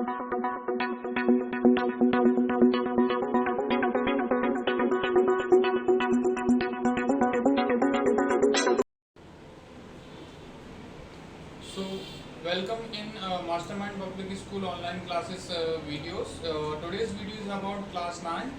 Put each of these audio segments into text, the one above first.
So, welcome in Mastermind Public School online classes videos. Today's video is about class 9,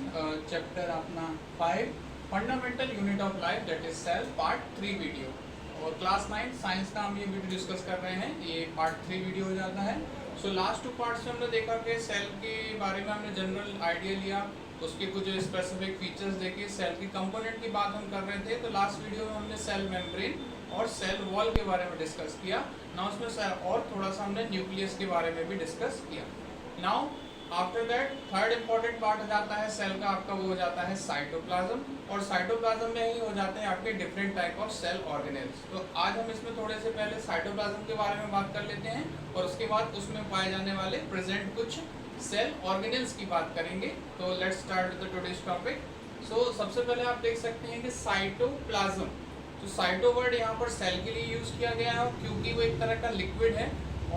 chapter अपना 5, fundamental unit of life, that is cell, part 3 video. और class 9 science का हम ये video discuss कर रहे हैं, ये part 3 video हो जाता है. सो लास्ट 2 पार्ट्स में हमने देखा कि सेल के बारे में हमने जनरल आइडिया लिया, उसके कुछ स्पेसिफिक फीचर्स देखे, सेल की कंपोनेंट की बात हम कर रहे थे. तो लास्ट वीडियो में हमने सेल मेम्ब्रेन और सेल वॉल के बारे में डिस्कस किया. नाउ उसमें और थोड़ा सा हमने न्यूक्लियस के बारे में भी डिस्कस किया. Now after that third important part हो जाता है सेल का आपका, वो हो जाता है साइटोप्लाज्म. और साइटोप्लाज्म में ही हो जाते हैं आपके different type of cell organelles. तो आज हम इसमें थोड़े से पहले साइटोप्लाज्म के बारे में बात कर लेते हैं और उसके बाद उसमें पाए जाने वाले प्रेजेंट कुछ सेल ऑर्गेनेल्स की बात करेंगे. तो let's start with the today's topic. So सबसे पहले आप देख सकते हैं कि साइटोप्लाज्म, तो साइटो वर्ड यहाँ पर सेल के लिए यूज़ किया गया है क्योंकि वो एक तरह का लिक्विड है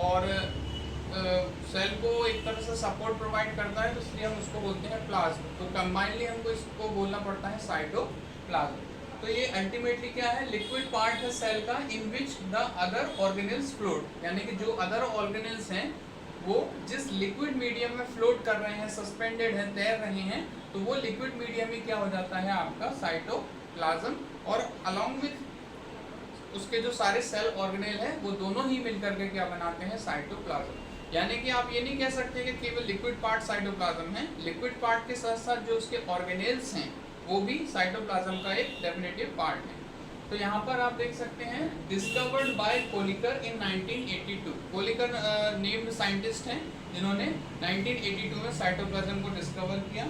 और सेल को एक तरह से सपोर्ट प्रोवाइड करता है, तो इसलिए हम उसको बोलते हैं प्लाज्म. तो कंबाइनली हमको इसको बोलना पड़ता है साइटोप्लाज्म. तो ये अल्टीमेटली क्या है, लिक्विड पार्ट है सेल का in which the other organelles float, यानी कि जो अदर ऑर्गेनेल्स हैं वो जिस लिक्विड मीडियम में फ्लोट कर रहे हैं, सस्पेंडेड हैं, तैर रहे हैं, तो वो लिक्विड मीडियम ही क्या हो जाता है आपका साइटोप्लाज्म. और अलॉन्ग विथ उसके जो सारे सेल ऑर्गेनेल हैं वो दोनों ही मिलकर के क्या बनाते हैं, साइटोप्लाज्म. यानी कि आप ये नहीं कह सकते कि केवल लिक्विड पार्ट साइटोप्लाज्म है, लिक्विड पार्ट के साथ साथ जो उसके ऑर्गेनेल्स हैं वो भी साइटोप्लाज्म का एक डेफिनेटिव पार्ट है. तो यहाँ पर आप देख सकते हैं discovered by Kolliker in 1982. Kolliker named scientist हैं जिन्होंने 1982 में साइटोप्लाज्म को डिस्कवर किया.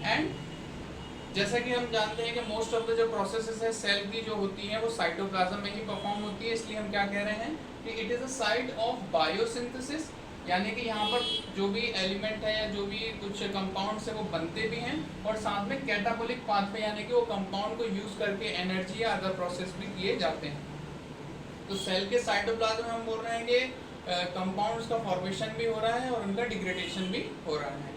एंड जैसा कि हम जानते हैं कि मोस्ट ऑफ द जो प्रोसेसेस है सेल की जो होती हैं वो साइटोप्लाज्म में ही परफॉर्म होती है, इसलिए हम क्या कह रहे हैं कि it is a site of biosynthesis. यानी कि यहाँ पर जो भी एलिमेंट है या जो भी कुछ कंपाउंड्स है वो बनते भी हैं और साथ में कैटाबोलिक पाथवे यानी कि वो कंपाउंड को यूज़ करके एनर्जी या अदर प्रोसेस भी किए जाते हैं. तो सेल के साइटोप्लाज्म में हम बोल रहे हैं कि कंपाउंड्स का फॉर्मेशन भी हो रहा है और उनका डिग्रेडेशन भी हो रहा है.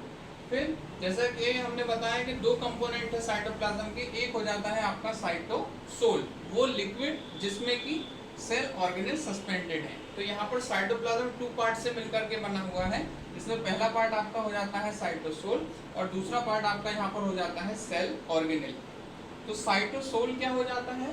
फिर जैसा कि हमने बताया कि 2 कंपोनेंट है साइटोप्लाज्म के, एक हो जाता है आपका साइटोसोल, वो लिक्विड जिसमें कि सेल ऑर्गेनेल सस्पेंडेड है. तो यहाँ पर साइटोप्लाज्म 2 पार्ट से मिलकर के बना हुआ है. इसमें पहला पार्ट आपका हो जाता है साइटोसोल और दूसरा पार्ट आपका यहाँ पर हो जाता है सेल ऑर्गेनेल. तो साइटोसोल क्या हो जाता है,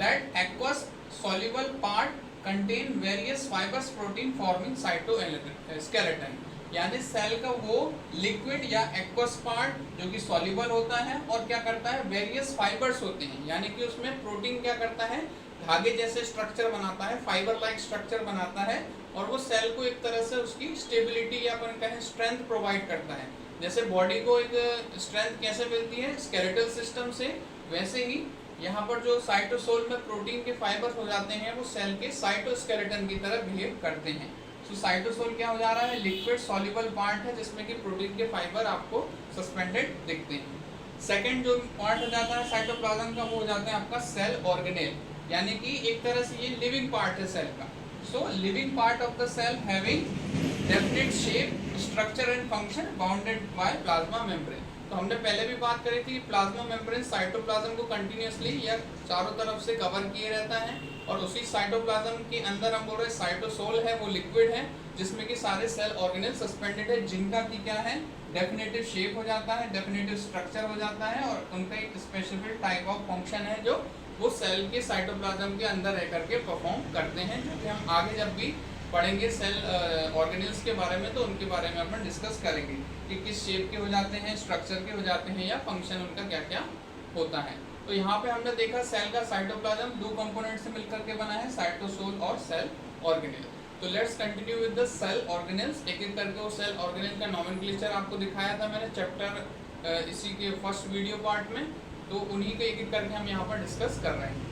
that aqueous soluble part contain various fibres protein forming cytoskeleton. यानी सेल का वो लिक्विड या एक्वस पार्ट जो कि सॉल्युबल होता है और क्या करता है, वेरियस फाइबर्स होते हैं, यानी कि उसमें प्रोटीन क्या करता है, धागे जैसे स्ट्रक्चर बनाता है, फाइबर लाइक स्ट्रक्चर बनाता है और वो सेल को एक तरह से उसकी स्टेबिलिटी या अपन कहें स्ट्रेंथ प्रोवाइड करता है. जैसे बॉडी को एक स्ट्रेंथ कैसे मिलती है स्केलेटल सिस्टम से, वैसे ही यहाँ पर जो साइटोसोल में प्रोटीन के फाइबर्स हो जाते हैं वो सेल के साइटोस्केलेटन की तरह बिहेव करते हैं. तो साइटोसोल क्या हो जा रहा है, लिक्विड सॉल्युबल पार्ट है जिसमें कि प्रोटीन के फाइबर आपको सस्पेंडेड दिखते हैं. सेकंड जो पार्ट हो जाता है साइटोप्लाज्म का वो हो जाता है आपका सेल ऑर्गेनेल, यानी कि एक तरह से ये लिविंग पार्ट है सेल का. So living part of the cell having definite shape, structure and function bounded by plasma membrane. तो हमने पहले भी बात करी थी प्लाज्मा मेम्ब्रेन साइटोप्लाज्म को कंटिन्यूसली या चारों तरफ से कवर किए रहता है और उसी साइटोप्लाज्म के अंदर हम बोल रहे हैं साइटोसोल है, वो लिक्विड है जिसमें कि सारे सेल ऑर्गेनेल सस्पेंडेड है, जिनका की क्या है, डेफिनेटिव शेप हो जाता है, डेफिनेटिव स्ट्रक्चर हो जाता है और उनका एक स्पेसिफिक टाइप ऑफ फंक्शन है जो वो सेल के साइटोप्लाज्म के अंदर रह करके परफॉर्म करते हैं, जो कि हम आगे जब भी पढ़ेंगे सेल ऑर्गेनेल्स के बारे में तो उनके बारे में अपन डिस्कस करेंगे कि किस शेप के हो जाते हैं, स्ट्रक्चर के हो जाते हैं या फंक्शन उनका क्या क्या होता है. तो यहाँ पे हमने देखा सेल का साइटोप्लाज्म 2 कंपोनेंट से मिलकर के बना है, साइटोसोल और सेल ऑर्गेनेल. तो let's continue with the cell organelles. एक एक करके वो सेल ऑर्गेनेल का नॉमेनक्लेचर आपको दिखाया था मैंने चैप्टर इसी के फर्स्ट वीडियो पार्ट में, तो उन्हीं के एक एक करके हम यहाँ पर डिस्कस कर रहे हैं.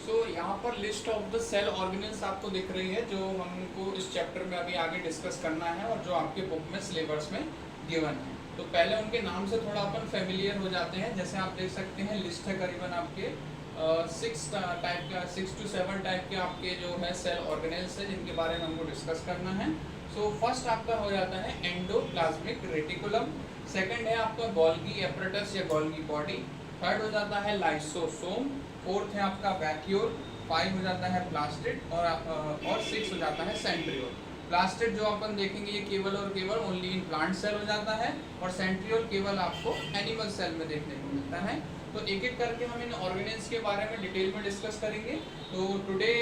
सो यहाँ पर list of the cell organelles आपको दिख रही है जो हमको इस चैप्टर में अभी आगे डिस्कस करना है और जो आपके बुक में सिलेबस में गिवन है. तो पहले उनके नाम से थोड़ा अपन फेमिलियर हो जाते हैं. जैसे आप देख सकते हैं लिस्ट है करीबन आपके 6 to 7 टाइप के आपके जो है सेल ऑर्गेनेल्स है जिनके बारे में हमको डिस्कस करना है। सो फर्स्ट आपका हो जाता है एंडोप्लाज्मिक रेटिकुलम, सेकंड है आपका गोल्गी एपरेटस या गोल्गी बॉडी, थर्ड हो जाता है लाइसोसोम, फोर्थ है आपका वैक्यूल, 5 हो जाता है प्लास्टिड और 6 हो जाता है सेंट्रियोल। प्लास्टिड जो अपन देखेंगे ये केवल और केवल ओनली इन प्लांट सेल हो जाता है और सेंट्रियोल केवल आपको एनिमल सेल में देखने को मिलता है। तो एक एक करके हम इन ऑर्गेनेल्स के बारे में डिटेल में डिस्कस करेंगे। तो टुडे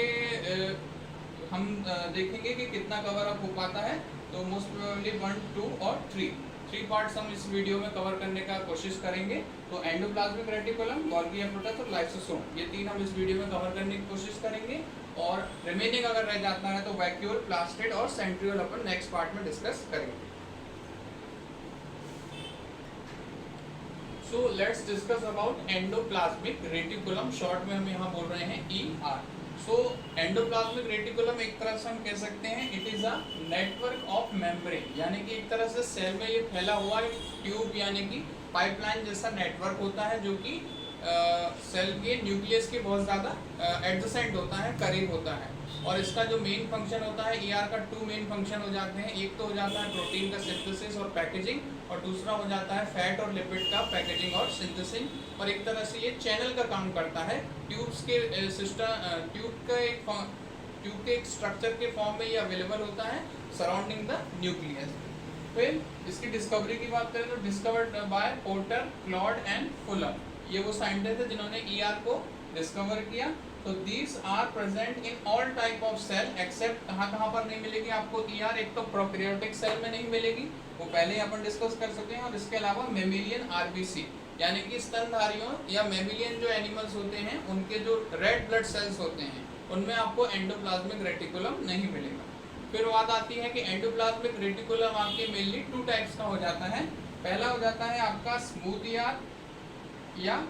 हम देखेंगे कि कितना कवर अप हो पाता है। तो मोस्ट प्रोबेबली 1, 2 और 3 पार्ट्स हम इस वीडियो में कवर करने का कोशिश करेंगे। तो एंडोप्लाज्मिक रेटिकुलम, गोल्गी एपरेटस और लाइसोसोम, ये 3 हम इस वीडियो में कवर करने की कोशिश करेंगे और रिमेनिंग अगर रह जाता है तो वैक्यूल, प्लास्टिड और सेंट्रियोल अपन नेक्स्ट पार्ट में डिस्कस करेंगे। सो let's discuss about endoplasmic reticulum, short में हम यहाँ बोल रहे हैं ER। सो एंडोप्लाज्मिक रेटिकुलम एक तरह से हम कह सकते हैं it is a network of membrane, यानी कि एक तरह से सेल में ये फैला हुआ एक ट्यूब यानी कि पाइपलाइन जैसा नेटवर्क होता है जो कि सेल के न्यूक्लियस के बहुत ज़्यादा एडजेसेंट होता है, करीब होता है। और इसका जो मेन फंक्शन होता है ER का 2 मेन फंक्शन हो जाते हैं। एक तो हो जाता है प्रोटीन का सिंथेसिस और पैकेजिंग और दूसरा हो जाता है फैट और लिपिड का पैकेजिंग और सिंथेसिस। और एक तरह से ये चैनल का काम करता है ट्यूब्स के सिस्टम, ट्यूब के एक स्ट्रक्चर के फॉर्म में ये अवेलेबल होता है सराउंडिंग द न्यूक्लियस। फिर इसकी डिस्कवरी की बात करें तो discovered by porter, Claude and Fuller, ये वो साइंटिस्ट है जिन्होंने ER को डिस्कवर किया। तो these are present in all type of cell except कहाँ पर नहीं मिलेगी आपको ER, एक तो प्रोकैरियोटिक सेल में नहीं मिलेगी, वो पहले अपन डिस्कस कर सकते हैं, और इसके अलावा मेमिलियन RBC यानी कि स्तनधारियों या मेमिलियन जो एनिमल्स होते हैं उनके जो रेड ब्लड सेल्स होते हैं उनमें आपको एंडोप्लाज्मिक रेटिकुलम नहीं मिलेगा। फिर बात आती है कि एंडोप्लाज्मिक रेटिकुलम आपके मेनली 2 टाइप्स का हो जाता है। पहला हो जाता है आपका स्मूथ ER या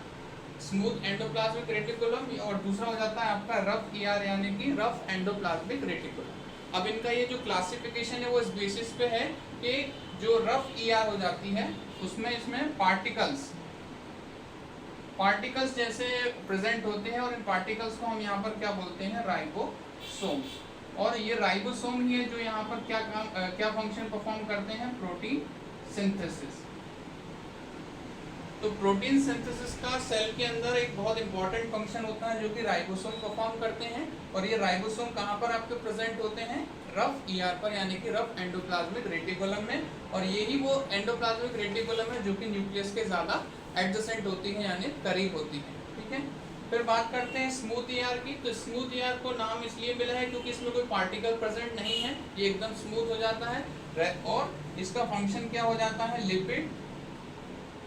स्मूथ एंडोप्लाज्मिक रेटिकुलम, और दूसरा हो जाता है आपका रफ ER यानी कि रफ एंडोप्लाज्मिक रेटिकुलम। अब इनका ये जो क्लासिफिकेशन है वो इस बेसिस पे है कि जो रफ ER हो जाती है उसमें इसमें पार्टिकल्स जैसे प्रेजेंट होते हैं और इन पार्टिकल्स को हम यहाँ पर क्या बोलते हैं, राइबोसोम्स। और ये राइबोसोम ही है जो यहाँ पर क्या फंक्शन परफॉर्म करते हैं, प्रोटीन सिंथेसिस। तो प्रोटीन सिंथेसिस का सेल के अंदर एक बहुत इंपॉर्टेंट फंक्शन होता है जो कि राइबोसोम परफॉर्म करते हैं। और ये राइबोसोम कहाँ पर आपके प्रेजेंट होते हैं, रफ ER पर यानी कि रफ एंडोप्लाज्मिक रेटिकुलम में। और यही वो एंडोप्लाज्मिक रेटिकुलम है जो कि न्यूक्लियस के ज़्यादा एडजेसेंट होती है यानी करीब होती है। ठीक है, फिर बात करते हैं स्मूथ ER की। तो स्मूथ ER को नाम इसलिए मिला है क्योंकि इसमें कोई पार्टिकल प्रेजेंट नहीं है, ये एकदम स्मूथ हो जाता है और इसका फंक्शन क्या हो जाता है, लिपिड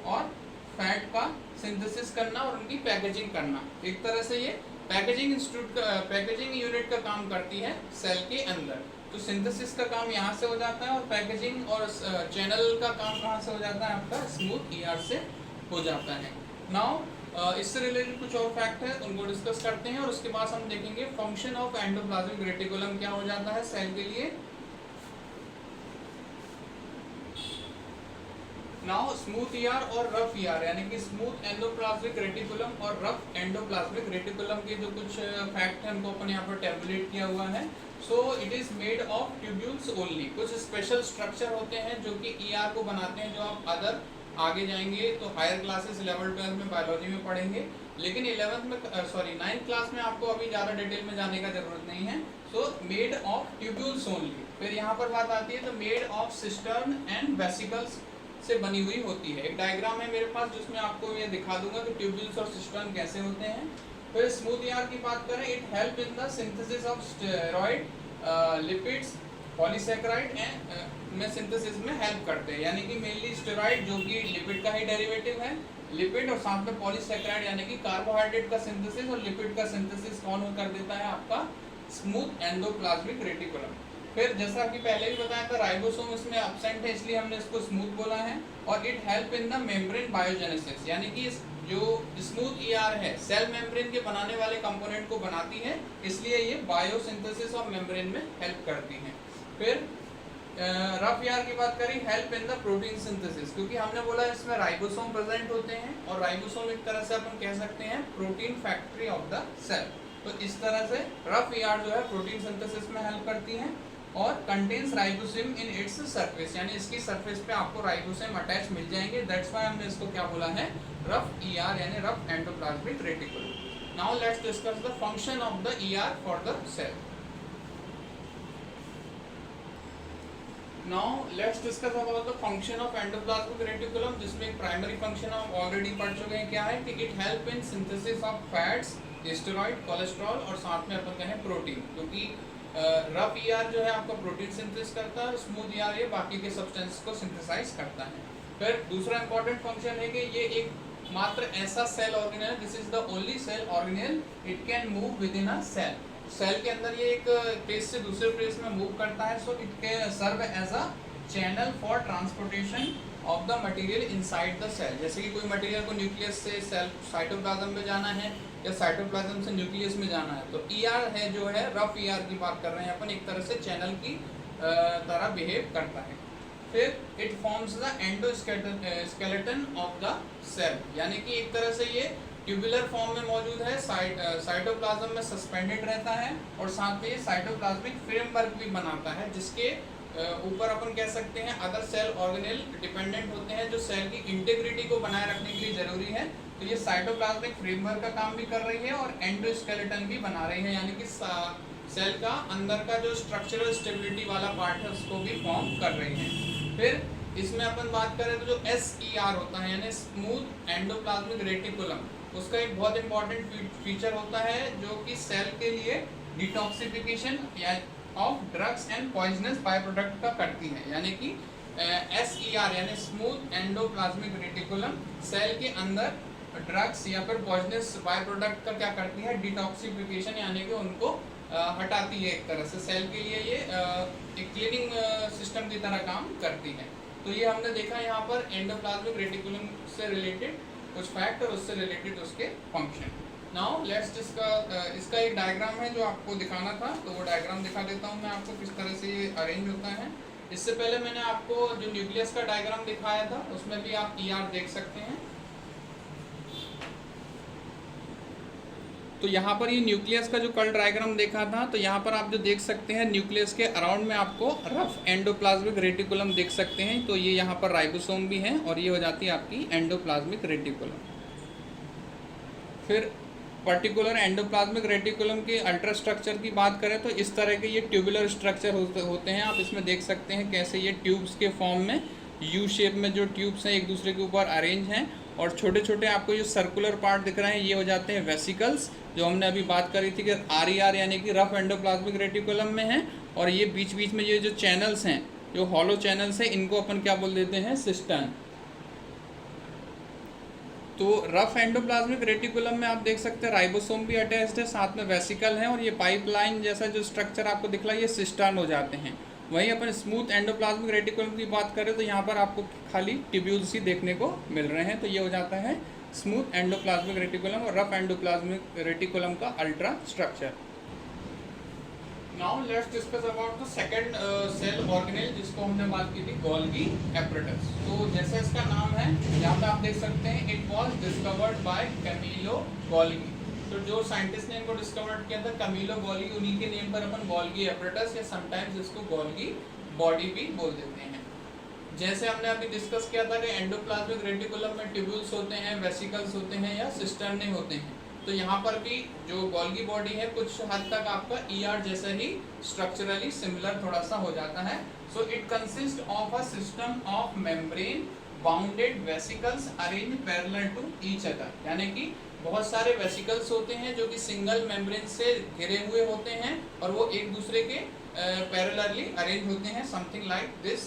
और फैट का सिंथेसिस करना और उनकी पैकेजिंग करना। एक तरह से ये पैकेजिंग यूनिट का काम करती है सेल के अंदर। तो सिंथेसिस का काम यहाँ से हो जाता है और पैकेजिंग और चैनल का काम कहाँ से हो जाता है, आपका स्मूथ ER से हो जाता है। नाउ इससे रिलेटेड कुछ और फैक्ट है उनको डिस्कस करते हैं और उसके बाद हम देखेंगे फंक्शन ऑफ एंडोप्लाज्मिक रेटिकुलम क्या हो जाता है सेल के लिए। नाउ स्मूथ ER और रफ ER यानी कि स्मूथ एंडोप्लाज्मिक रेटिकुलम और रफ एंडोप्लाज्मिक रेटिकुलम के जो कुछ फैक्ट हैं उनको अपन यहाँ पर टेबुलेट किया हुआ है। So it is made of tubules only, कुछ स्पेशल स्ट्रक्चर होते हैं जो कि ER को बनाते हैं, जो आप आगे जाएंगे तो हायर क्लासेस 11, 12 में बायोलॉजी में पढ़ेंगे, लेकिन 9th क्लास में आपको अभी ज़्यादा डिटेल में जाने का जरूरत नहीं है। So made of tubules only. फिर यहाँ पर बात आती है तो made of cistern and vesicles से बनी हुई होती है। एक डायग्राम है मेरे पास जिसमें आपको ये दिखा दूंगा कि ट्यूब्यूल्स और सिस्टर्न कैसे होते हैं। फिर स्मूथ ER की बात करें, it help in the synthesis of steroid, lipids, polysaccharide में सिंथेसिस में हेल्प करते हैं, यानी कि मेनली स्टेरॉइड जो कि लिपिड का ही डेरिवेटिव है, लिपिड और साथ में पॉलीसैकेराइड यानी कि कार्बोहाइड्रेट का सिंथेसिस और लिपिड का सिंथेसिस कौन कर देता है, आपका स्मूथ एंडोप्लाज्मिक रेटिकुलम। फिर जैसा कि पहले भी बताया था राइबोसोम इसमें एब्सेंट है इसलिए हमने इसको स्मूथ बोला है। और it help in the membrane biogenesis, यानी कि जो स्मूथ ER है सेल मेम्ब्रेन के बनाने वाले कंपोनेंट को बनाती है, इसलिए ये बायोसिंथेसिस ऑफ मेम्ब्रेन में हेल्प करती है। फिर रफ ईआर की बात करें, help in the protein synthesis, क्योंकि हमने बोला इसमें राइबोसोम प्रेजेंट होते हैं और राइबोसोम एक तरह से अपन कह सकते हैं protein factory of the cell. तो इस तरह से रफ ईआर जो है प्रोटीन सिंथेसिस में हेल्प करती है और contains ribosome in its surface, यानी इसकी सरफेस पे आपको राइबोसोम अटैच मिल जाएंगे। दैट्स व्हाई हमने इसको क्या बोला है, रफ ईआर यानी rough endoplasmic reticulum. Now let's discuss the function of the ER for the cell. Now let's discuss about the function of endoplasmic reticulum, जिसमें एक प्राइमरी फंक्शन हम ऑलरेडी पढ़ चुके हैं, क्या है कि it help in synthesis of fats, steroid, cholesterol और साथ में अपन कहें प्रोटीन, क्योंकि रफ ईआर जो है आपका प्रोटीन सिंथेसिस करता है और स्मूथ ईआर ये बाकी के सब्सटेंस को सिंथेसाइज करता है। फिर दूसरा इंपॉर्टेंट फंक्शन है कि ये एक मात्र ऐसा cell organelle, this is the only cell organelle it can move within a cell. Cell के अंदर ये एक प्लेस से दूसरे प्लेस में मूव करता है, so it can serve as a channel for transportation of the material inside the cell. जैसे कि कोई मटेरियल को न्यूक्लियस से सेल साइटोप्लाज्म में जाना है या साइटोप्लाज्म से न्यूक्लियस में जाना है, तो ईआर है जो है रफ ईआर की बात कर रहे हैं अपन, एक तरह से चैनल की तरह बिहेव करता है। फिर it forms the endoskeleton of the cell, यानी कि एक तरह से ये ट्यूबुलर फॉर्म में मौजूद है, साइटोप्लाज्म में सस्पेंडेड रहता है और साथ में ये साइटोप्लाज्मिक फ्रेमवर्क भी बनाता है, जिसके ऊपर अपन कह सकते हैं अदर सेल ऑर्गेनेल डिपेंडेंट होते हैं जो सेल की इंटीग्रिटी को बनाए रखने के लिए जरूरी है। तो ये साइटोप्लाज्मिक फ्रेमवर्क का काम भी कर रही है और एंडोस्केलेटन भी बना रही है, यानी कि सेल का अंदर का जो स्ट्रक्चरल स्टेबिलिटी वाला पार्ट है उसको भी फॉर्म कर रही है। फिर इसमें अपन बात करें तो जो SER होता है यानी स्मूथ एंडोप्लाज्मिक रेटिकुलम, उसका एक बहुत इंपॉर्टेंट फीचर होता है जो कि सेल के लिए detoxification of drugs and poisonous by product का करती है। यानी कि SER यानी स्मूथ एंडोप्लाज्मिक रेटिकुलम सेल के अंदर ड्रग्स या फिर पॉइजनस बाय प्रोडक्ट का क्या करती है, डिटॉक्सिफिकेशन, यानी कि उनको हटाती है। एक तरह से सेल के लिए ये एक क्लीनिंग सिस्टम की तरह काम करती है। तो ये हमने देखा यहाँ पर एंडोप्लाज्मिक रेटिकुलम से रिलेटेड कुछ फैक्ट और उससे रिलेटेड उसके फंक्शन। नाउ लेट्स डिस्कस, इसका एक डायग्राम है जो आपको दिखाना था, तो वो डायग्राम दिखा देता हूँ मैं आपको किस तरह से ये अरेंज होता है। इससे पहले मैंने आपको जो न्यूक्लियस का डायग्राम दिखाया था उसमें भी आप ER देख सकते हैं। तो यहाँ पर ये न्यूक्लियस का जो कल डायग्राम देखा था, तो यहाँ पर आप जो देख सकते हैं न्यूक्लियस के अराउंड में आपको रफ एंडोप्लाज्मिक रेटिकुलम देख सकते हैं। तो ये यहाँ पर राइबोसोम भी है और ये हो जाती है आपकी एंडोप्लाज्मिक रेटिकुलम। फिर पर्टिकुलर एंडोप्लाज्मिक रेटिकुलम के अल्ट्रा स्ट्रक्चर की बात करें तो इस तरह के ये ट्यूबुलर स्ट्रक्चर होते हैं। आप इसमें देख सकते हैं कैसे ये ट्यूब्स के फॉर्म में यू शेप में जो ट्यूब्स हैं एक दूसरे के ऊपर अरेंज हैं, और छोटे छोटे आपको जो सर्कुलर पार्ट दिख रहे हैं ये हो जाते हैं वेसिकल्स, जो हमने अभी बात करी थी कि RER यानी कि रफ एंडोप्लाज्मिक रेटिकुलम में है। और ये बीच बीच में ये जो चैनल्स हैं, जो हॉलो चैनल्स हैं, इनको अपन क्या बोल देते हैं, सिस्टर्न। तो रफ एंडोप्लाज्मिक रेटिकुलम में आप देख सकते हैं राइबोसोम भी अटैच्ड है, साथ में वेसिकल है, और ये पाइपलाइन जैसा जो स्ट्रक्चर आपको दिख रहा है ये सिस्टर्न हो जाते हैं। वहीं अपन स्मूथ एंडोप्लाज्मिक रेटिकुलम की बात करें तो यहाँ पर आपको खाली ट्यूब्यूल्स ही देखने को मिल रहे हैं। तो ये हो जाता है स्मूथ एंडोप्लाज्मिक रेटिकुलम और रफ एंडोप्लाज्मिक रेटिकुलम का ultrastructure. Now let's discuss about the second cell organelle जिसको हमने बात की थी, गोल्गी एपरेटस। तो जैसा इसका नाम है यहाँ पे आप देख सकते हैं, it was discovered by Camillo Golgi. तो जो साइंटिस्ट ने इनको डिस्कवर किया था कैमिलो गोल्गी, उन्हीं के नेम पर अपन गोल्गी एपरेटस या समटाइम्स इसको गोल्गी बॉडी भी बोल देते हैं। जैसे हमने अभी डिस्कस किया था कि एंडोप्लाज्मिक रेटिकुलम में ट्यूब्यूल्स होते हैं, वेसिकल्स होते हैं या सिस्टर्ने होते हैं, तो यहाँ पर भी जो गोल्गी बॉडी है कुछ हद तक आपका ER जैसा ही स्ट्रक्चरली सिमिलर थोड़ा सा हो जाता है। So it consist of a system of membrane bounded vesicles arrange parallel to each other, यानी कि बहुत सारे वेसिकल्स होते हैं जो कि सिंगल मेम्ब्रेन से घिरे हुए होते हैं और वो एक दूसरे के पैरेलली अरेंज होते हैं, समथिंग लाइक दिस।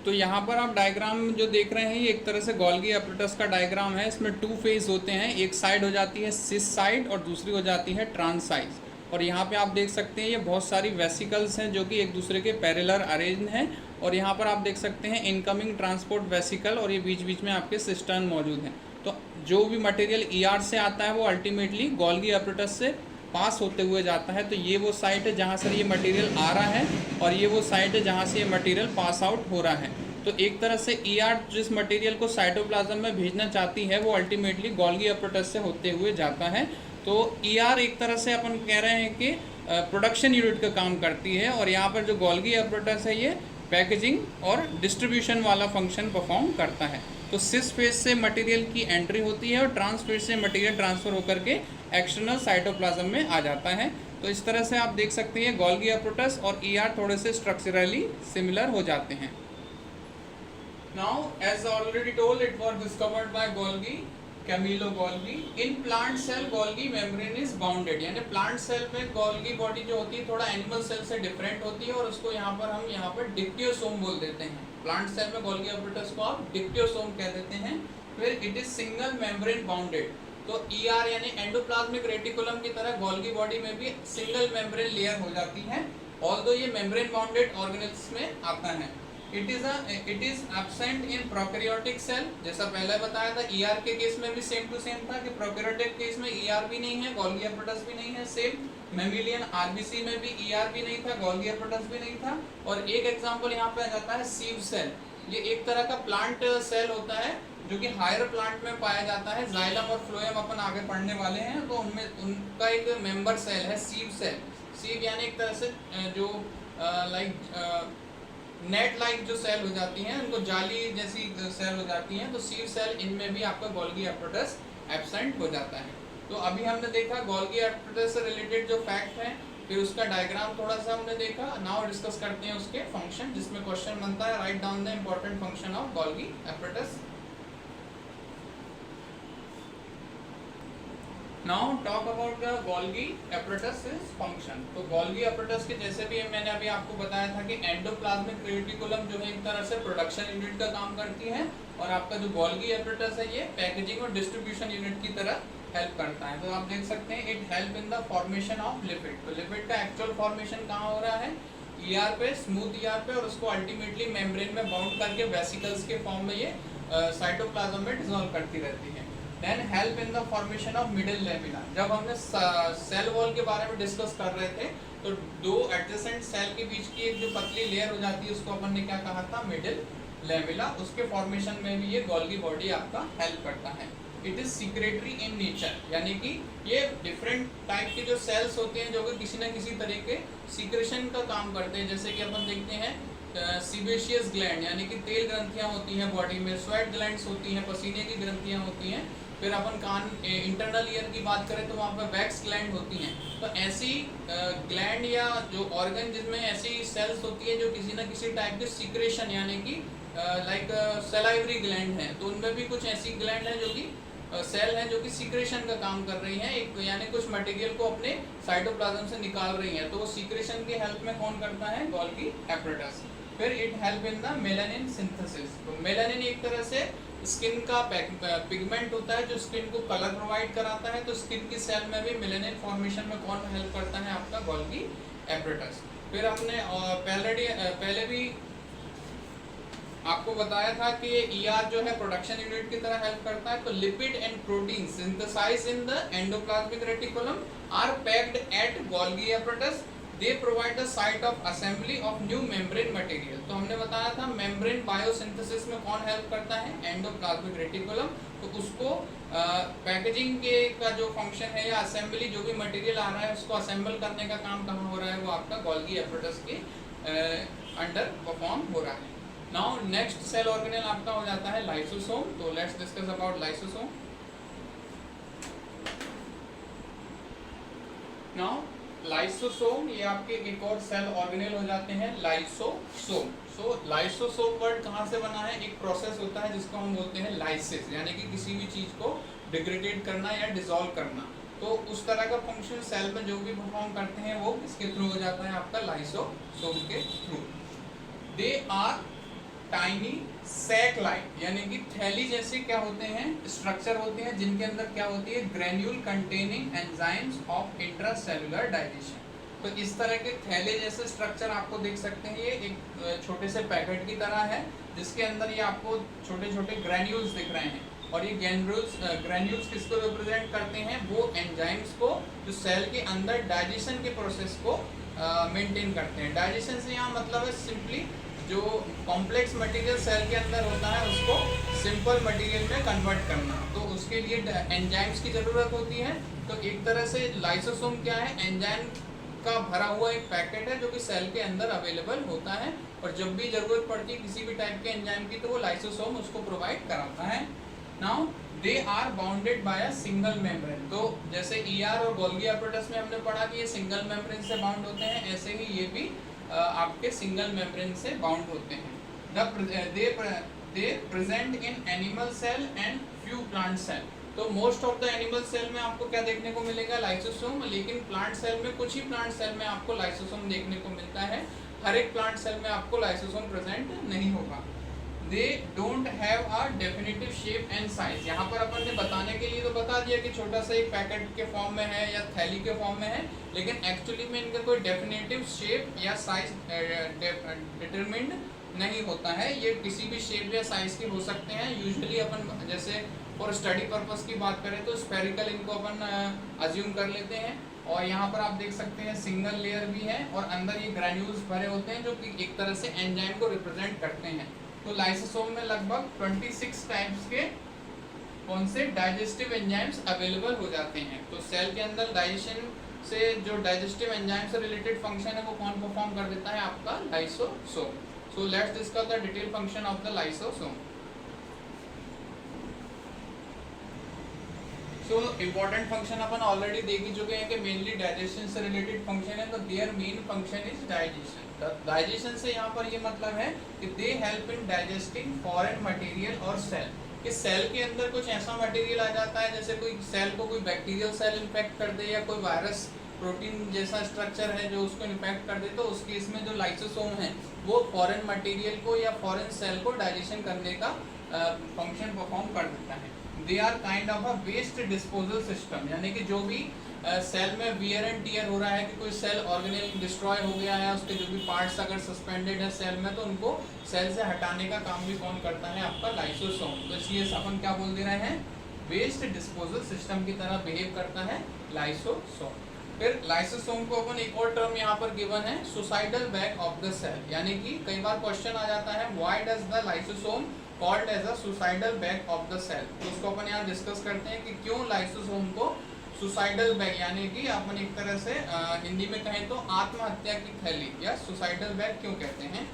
तो यहाँ पर आप डायग्राम जो देख रहे हैं ये एक तरह से गोल्गी एपरेटस का डायग्राम है। इसमें 2 फेज होते हैं, एक साइड हो जाती है सिस साइड और दूसरी हो जाती है ट्रांस साइड। और यहाँ पे आप देख सकते हैं ये बहुत सारी वेसिकल्स हैं जो कि एक दूसरे के पैरेलल अरेंज हैं, और यहाँ पर आप देख सकते हैं इनकमिंग ट्रांसपोर्ट वेसिकल, और ये बीच बीच में आपके सिस्टर्न मौजूद हैं। तो जो भी मटेरियल ER से आता है वो अल्टीमेटली गोल्गी एपरेटस से पास होते हुए जाता है। तो ये वो साइट है जहाँ से ये मटेरियल आ रहा है और ये वो साइट है जहाँ से ये मटेरियल पास आउट हो रहा है। तो एक तरह से ईआर जिस मटेरियल को साइटोप्लाज्म में भेजना चाहती है वो अल्टीमेटली गोल्गी एपरेटस से होते हुए जाता है। तो ईआर एक तरह से अपन कह रहे हैं कि प्रोडक्शन यूनिट का काम करती है, और यहाँ पर जो गोल्गी एपरेटस है ये पैकेजिंग और डिस्ट्रीब्यूशन वाला फंक्शन परफॉर्म करता है। तो सिस फेज से मटेरियल की एंट्री होती है और ट्रांस फेज से मटेरियल ट्रांसफ़र होकर के एक्सटर्नल साइटोप्लाज्म में आ जाता है। तो इस तरह से आप देख सकते हैं गोल्गी एपरेटस और ईआर थोड़े से स्ट्रक्चरली सिमिलर हो जाते हैं। Now, as already told, it was discovered by Golgi, Camillo Golgi. In plant cell, Golgi membrane is bounded. यानी plant cell में Golgi body जो होती है थोड़ा animal cell से different होती है, और उसको हम यहाँ पर dictyosome बोल देते हैं। Plant cell में Golgi apparatus को आप dictyosome कह देते हैं। फिर it is single membrane bounded. तो ER यानी एंडोप्लाज्मिक रेटिकुलम की तरह Golgi body में भी single membrane layer हो जाती है, although ये membrane bounded organelles में आता है। It is absent in prokaryotic cell. जैसा पहले बताया था ईआर के केस में भी सेम टू सेम था कि प्रोकैरियोटिक केस में ईआर भी नहीं है, गोल्गी एपरेटस भी नहीं है। सेम मैमिलियन आरबीसी में भी ईआर भी नहीं था, गोल्गी एपरेटस भी नहीं था। और एक एग्जांपल यहाँ पे आ जाता है सीव सेल। ये एक तरह का प्लांट सेल होता है जो कि हायर प्लांट में पाया जाता है। जाइलम और फ्लोएम अपन आगे पढ़ने वाले हैं, तो उनमें उनका एक मेंबर सेल है सीव सेल। सीव यानी एक तरह से जो नेट लाइक जो सेल हो जाती हैं, उनको जाली जैसी सेल हो जाती हैं। तो सीव सेल इनमें भी आपका गोल्गी एपरेटस एब्सेंट हो जाता है। तो अभी हमने देखा गोल्गी एपरेटस से रिलेटेड जो फैक्ट है, फिर उसका डायग्राम थोड़ा सा हमने देखा। नाउ डिस्कस करते हैं उसके फंक्शन, जिसमें क्वेश्चन बनता है write down the important function of Golgi apparatus. Now talk about the Golgi apparatus function. तो गोल्गी एपरेटस के जैसे भी मैंने अभी आपको बताया था कि एंडोप्लाज्मिक रेटिकुलम जो है एक तरह से प्रोडक्शन यूनिट का काम करती है, और आपका जो गोल्गी एपरेटस है ये पैकेजिंग और डिस्ट्रीब्यूशन यूनिट की तरह हेल्प करता है। तो आप देख सकते हैं it help in the formation of lipid. तो लिपिड का एक्चुअल फॉर्मेशन कहाँ हो रहा है? ईआर पे, स्मूथ ईआर पे, और उसको अल्टीमेटली मेम्ब्रेन में बाउंड करके वेसिकल्स के फॉर्म में ये साइटोप्लाज्म में डिसॉल्व करती रहती है। Then help in the formation of middle lamina. जब हमने सेल वॉल के बारे में डिस्कस कर रहे थे, तो दो एडजेसेंट सेल के बीच की एक जो पतली लेयर हो जाती है उसको अपन ने क्या कहा था? Middle lamina. उसके फॉर्मेशन में भी ये गोल्गी बॉडी आपका हेल्प करता है। It is secretory in nature, यानी कि ये डिफरेंट टाइप के जो सेल्स होते हैं जो कि किसी न किसी तरह के सीक्रेशन का काम करते हैं। जैसे कि अपन देखते हैं सीबेशियस ग्लैंड, यानी कि तेल ग्रंथियां होती हैं बॉडी में, स्वेट ग्लैंड्स होती हैं, पसीने की ग्रंथियां होती हैं। फिर अपन कान इंटरनल ईयर की बात करें तो वहाँ पर वैक्स ग्लैंड होती हैं। तो ऐसी ग्लैंड या जो ऑर्गन जिसमें ऐसी सेल्स होती है जो किसी न किसी टाइप के सीक्रेशन, यानी कि लाइक सलाइवरी ग्लैंड है, तो उनमें भी कुछ ऐसी ग्लैंड है जो कि सेल हैं जो कि सीक्रेशन का काम कर रही हैं, एक यानी कुछ मटेरियल को अपने साइटोप्लाज्म से निकाल रही हैं। तो वो सीक्रेशन की हेल्प में कौन करता है? Golgi apparatus. फिर it help in the melanin synthesis. तो मेलानिन एक तरह से स्किन का पिगमेंट होता है जो स्किन को कलर प्रोवाइड कराता है। तो स्किन की सेल में भी मेलानिन फॉर्मेशन में कौन हेल्प करता है? आपका गोल्गी एपरेटस। फिर हमने पहले भी आपको बताया था कि ईआर जो है प्रोडक्शन यूनिट की तरह हेल्प करता है। तो lipid and protein synthesize in the endoplasmic reticulum are packed at Golgi apparatus. They provide the site of assembly of new membrane material. तो हमने बताया था मेम्ब्रेन बायोसिंथेसिस में कौन हेल्प करता है? Endoplasmic reticulum. तो उसको पैकेजिंग के का जो फंक्शन है या असेंबली जो भी मटेरियल आ रहा है उसको असेंबल करने का काम कहाँ हो रहा है? वो आपका गोल्गी एपरेटस के अंडर परफॉर्म हो रहा है। नाउ नेक्स्ट सेल ऑर्गेनेल आपका हो जाता है लाइसोसोम। तो let's discuss about lysosome. Now lysosome ये आपके एक और सेल ऑर्गेनेल हो जाते हैं लाइसोसोम। सो लाइसोसोम वर्ड कहाँ से बना है? एक प्रोसेस होता है जिसको हम बोलते हैं लाइसिस, यानी कि किसी भी चीज को डिग्रेडेट करना या डिसॉल्व करना। तो उस तरह का फंक्शन सेल में जो भी परफॉर्म करते हैं वो इसके थ्रू हो जाता है आपका लाइसोसोम के through. They are tiny sac like, यानी कि थैली जैसे क्या होते हैं? स्ट्रक्चर होते हैं जिनके अंदर क्या होती है? Granule containing enzymes of intracellular digestion. तो इस तरह के थैले जैसे स्ट्रक्चर आपको देख सकते हैं। ये एक छोटे से पैकेट की तरह है जिसके अंदर ये आपको छोटे छोटे ग्रेन्यूल्स दिख रहे हैं। और ये ग्रेन्यूल्स किसको रिप्रेजेंट करते हैं, वो एंजाइम्स को जो सेल के अंदर डाइजेशन के प्रोसेस को मेंटेन करते हैं। डाइजेशन से यहाँ मतलब है सिंपली जो कॉम्प्लेक्स मटेरियल सेल के अंदर होता है उसको सिंपल मटेरियल में कन्वर्ट करना, तो उसके लिए एंजाइम्स की ज़रूरत होती है। तो एक तरह से लाइसोसोम क्या है, एंजाइम का भरा हुआ एक पैकेट है जो कि सेल के अंदर अवेलेबल होता है, और जब भी ज़रूरत पड़ती है किसी भी टाइप के एंजाइम की तो वो लाइसोसोम उसको प्रोवाइड कराता है। Now they are bounded by a single membrane. तो जैसे ER और गोल्गी एपरेटस में हमने पढ़ा कि ये सिंगल मेम्ब्रेन से बाउंड होते हैं, ऐसे ही ये भी आपके सिंगल मेम्ब्रेन से बाउंड होते हैं। They present in animal cell and few plant cell. तो most of the animal cell में आपको क्या देखने को मिलेगा, लाइसोसोम, लेकिन प्लांट सेल में कुछ ही प्लांट सेल में आपको लाइसोसोम देखने को मिलता है। हर एक प्लांट सेल में आपको लाइसोसोम प्रेजेंट नहीं होगा। They don't have a definitive shape and size. यहाँ पर अपन ने बताने के लिए तो बता दिया कि छोटा सा एक पैकेट के फॉर्म में है या थैली के फॉर्म में है, लेकिन एक्चुअली में इनका कोई डेफिनेटिव शेप या साइज डिटरमिन्ड नहीं होता है। ये किसी भी शेप या साइज के हो सकते हैं। यूजुअली अपन जैसे फॉर स्टडी पर्पस की बात करें तो स्फेरिकल इनको अपन अज्यूम कर लेते हैं, और यहाँ पर आप देख सकते हैं सिंगल लेयर भी है और अंदर ये ग्रैन्यूल्स भरे होते हैं जो कि एक तरह से एंजाइम को रिप्रेजेंट करते हैं। तो लाइसोसोम में लगभग 26 टाइप्स के कौन से डाइजेस्टिव एंजाइम्स अवेलेबल हो जाते हैं। तो सेल के अंदर डाइजेशन से जो डाइजेस्टिव एंजाइम से रिलेटेड फंक्शन है वो कौन परफॉर्म कर देता है, आपका lysosome. So let's discuss the detail function of the lysosome. So important function अपन ऑलरेडी देख ही चुके हैं कि मेनली डाइजेशन से रिलेटेड फंक्शन है, तो their main function is digestion. Digestion से यहाँ पर ये मतलब है कि they help in digesting foreign material और सेल। कि सेल के अंदर कुछ ऐसा मटेरियल आ जाता है, जैसे कोई सेल को कोई बैक्टीरियल सेल इन्फेक्ट कर दे या कोई वायरस प्रोटीन जैसा स्ट्रक्चर है जो उसको इन्फेक्ट कर दे, तो उस केस में जो लाइसोसोम है वो फॉरेन मटेरियल को या फॉरेन सेल को डाइजेशन करने का फंक्शन परफॉर्म कर देता है। They are kind of a waste disposal system, यानी कि जो भी सेल में वियर एंड टियर हो रहा है कि कोई सेल ऑर्गेनेल डिस्ट्रॉय हो गया है, उसके जो भी पार्ट्स अगर सस्पेंडेड है सेल में, तो उनको सेल से हटाने का काम भी कौन करता है, आपका लाइसोसोम। तो इसलिए अपन क्या बोल दे रहे हैं, वेस्ट डिस्पोजल सिस्टम की तरह बिहेव करता है लाइसोसोम। फिर लाइसोसोम को अपन एक और टर्म यहाँ पर गिवन है, suicidal bag of the cell, यानी कि कई बार क्वेश्चन आ जाता है why does the lysosome called as a suicidal bag of the cell. तो उसको अपन यहाँ डिस्कस करते हैं कि क्यों लाइसोसोम को सुसाइडल बैग, यानी कि अपन एक तरह से हिंदी में कहें तो आत्महत्या की थैली या सुसाइडल बैग क्यों कहते हैं।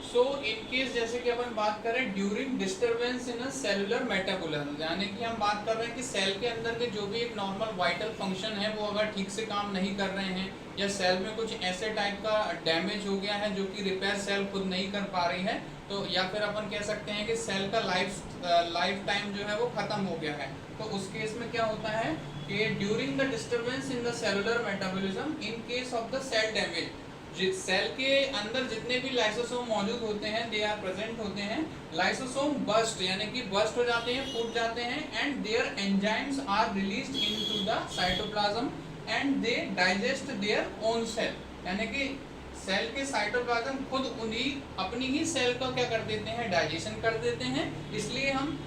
सो इन केस जैसे कि अपन बात करें during disturbance in a cellular metabolism, यानी कि हम बात कर रहे हैं कि सेल के अंदर के जो भी एक नॉर्मल वाइटल फंक्शन है वो अगर ठीक से काम नहीं कर रहे हैं, या सेल में कुछ ऐसे टाइप का डैमेज हो गया है जो कि रिपेयर सेल खुद नहीं कर पा रही है, तो या फिर अपन कह सकते हैं कि सेल का लाइफ टाइम जो है वो खत्म हो गया है, तो उस केस में क्या होता है कि during the disturbance in the cellular metabolism in case of the cell damage, cell के अंदर जितने भी लाइसोसोम मौजूद होते हैं दे आर प्रेजेंट होते हैं, लाइसोसोम बर्स्ट यानी कि बर्स्ट हो जाते हैं, फूट जाते हैं, and their enzymes are released into the cytoplasm and they digest their own cell, यानी कि सेल के साइटोप्लाज्म खुद उन्हीं अपनी ही सेल का क्या कर देते हैं, डाइजेशन कर देते हैं। इसलिए हम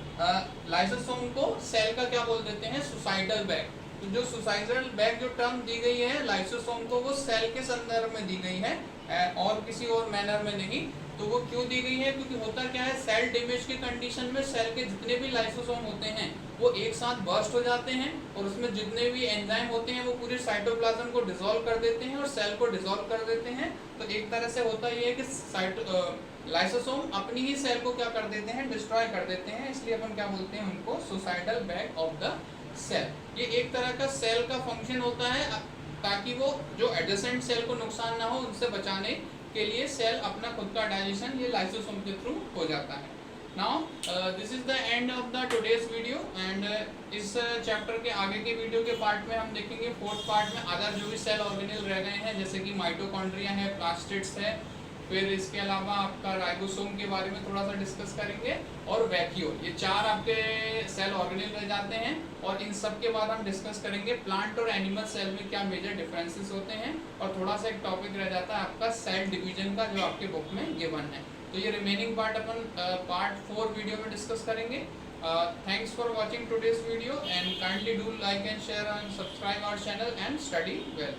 लाइसोसोम को सेल का क्या बोल देते हैं, सुसाइडल बैग। तो जो सुसाइडल बैग जो टर्म दी गई है लाइसोसोम को, वो सेल के संदर्भ में दी गई है और किसी और मैनर में नहीं। तो वो क्यों दी गई है, क्योंकि होता क्या है, सेल डैमेज के कंडीशन में सेल के जितने भी लाइसोसोम होते हैं वो एक साथ बर्स्ट हो जाते हैं, और उसमें जितने भी एंजाइम होते हैं वो पूरे साइटोप्लाज्म को डिसॉल्व कर देते हैं और सेल को डिसॉल्व कर देते हैं। तो एक तरह से होता ये है कि लाइसोसोम अपनी ही सेल को क्या कर देते हैं, डिस्ट्रॉय कर देते हैं। इसलिए अपन क्या बोलते हैं उनको, suicidal bag of the cell. ये एक तरह का सेल का फंक्शन होता है ताकि वो जो एडजेसेंट सेल को नुकसान ना हो उनसे बचाने के लिए सेल अपना खुद का डाइजेशन ये लाइसोसोम के थ्रू हो जाता है। Now this is the end of the today's video, and इस चैप्टर के आगे के वीडियो के पार्ट में हम देखेंगे फोर्थ पार्ट में अदर जो भी सेल ऑर्गेनेल रह गए हैं, जैसे कि माइटोकॉन्ड्रिया है, प्लास्टिड्स है, फिर इसके अलावा आपका राइबोसोम के बारे में थोड़ा सा डिस्कस करेंगे, और वैक्यूल। ये चार आपके सेल ऑर्गेनेल रह जाते हैं, और इन सब के बाद हम डिस्कस करेंगे प्लांट और एनिमल सेल में क्या मेजर डिफरेंसेस होते हैं, और थोड़ा सा एक टॉपिक रह जाता है आपका सेल डिवीजन का जो आपके बुक में गिवन है। तो ये रिमेनिंग पार्ट अपन पार्ट 4 वीडियो में डिस्कस करेंगे. Thanks for watching today's video and kindly do like and share and subscribe our channel and study well.